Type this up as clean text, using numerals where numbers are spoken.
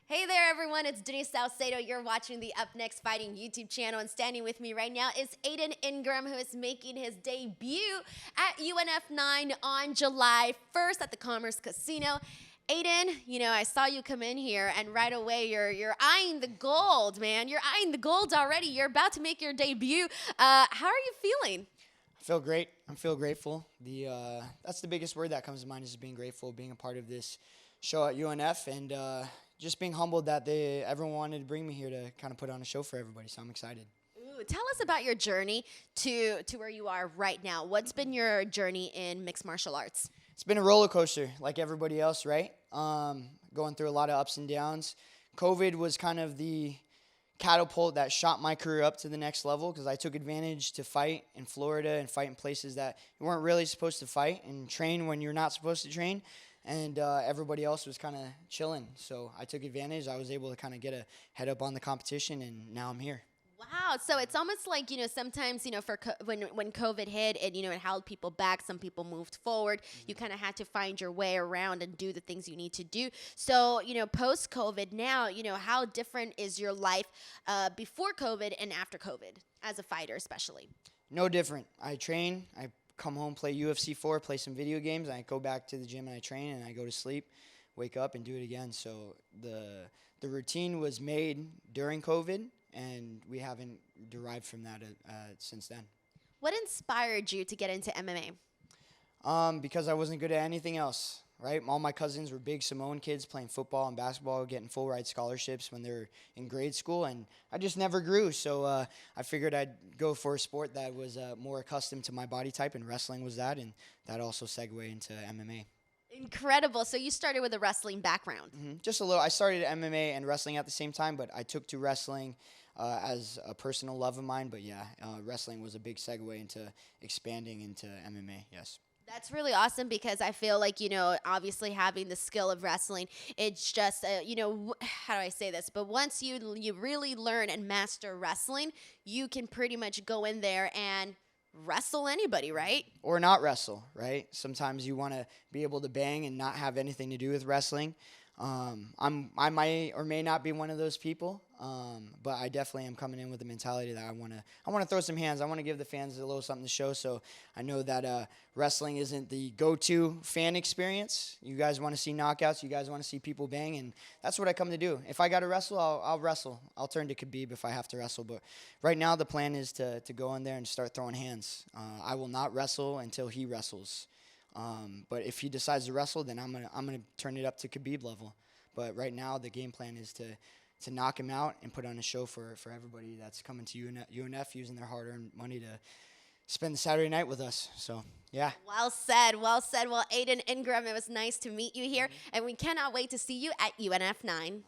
Hey there, everyone. It's Denise Salcedo. You're watching the Up Next Fighting YouTube channel, and standing with me right now is Aiden Ingram, who is making his debut at UNF 9 on July 1st at the Commerce Casino. Aiden, I saw you come in here, and right away you're eyeing the gold, man. You're eyeing the gold already. You're about to make your debut. How are you feeling? I feel great. I feel grateful. That's the biggest word that comes to mind is being grateful, being a part of this show at UNF, and just being humbled that everyone wanted to bring me here to kind of put on a show for everybody. So I'm excited. Ooh, tell us about your journey to where you are right now. What's been your journey in mixed martial arts? It's been a roller coaster like everybody else, right? Going through a lot of ups and downs. COVID was kind of the catapult that shot my career up to the next level because I took advantage to fight in Florida and fight in places that you weren't really supposed to fight and train when you're not supposed to train. And everybody else was kind of chilling. So I took advantage. I was able to kind of get a head up on the competition, and now I'm here. Wow, so it's almost like, sometimes, when COVID hit, it held people back. Some people moved forward. You kind of had to find your way around and do the things you need to do. So, post-COVID now, how different is your life before COVID and after COVID as a fighter especially? No different. I train. I come home, play UFC 4, play some video games. I go back to the gym and I train, and I go to sleep, wake up, and do it again. So the routine was made during COVID, and we haven't derived from that since then. What inspired you to get into MMA? Because I wasn't good at anything else, right? All my cousins were big Samoan kids playing football and basketball, getting full ride scholarships when they were in grade school, and I just never grew. So I figured I'd go for a sport that was more accustomed to my body type, and wrestling was that, and that also segued into MMA. Incredible. So you started with a wrestling background. Just a little. I started MMA and wrestling at the same time, but I took to wrestling as a personal love of mine. But yeah, wrestling was a big segue into expanding into MMA, yes. That's really awesome because I feel like, obviously having the skill of wrestling, it's just, how do I say this? But once you really learn and master wrestling, you can pretty much go in there and wrestle anybody, right? Or not wrestle, right? Sometimes you want to be able to bang and not have anything to do with wrestling. I might or may not be one of those people, but I definitely am coming in with the mentality that I want to throw some hands. I want to give the fans a little something to show. So I know that wrestling isn't the go-to fan experience. You guys want to see knockouts. You guys want to see people bang, and that's what I come to do. If I got to wrestle, I'll wrestle. I'll turn to Khabib if I have to wrestle. But right now the plan is to go in there and start throwing hands. I will not wrestle until he wrestles. But if he decides to wrestle, then I'm gonna turn it up to Khabib level. But right now, the game plan is to knock him out and put on a show for everybody that's coming to UNF using their hard-earned money to spend the Saturday night with us. So, yeah. Well said, well said. Well, Aiden Ingram, it was nice to meet you here, and we cannot wait to see you at UNF 9.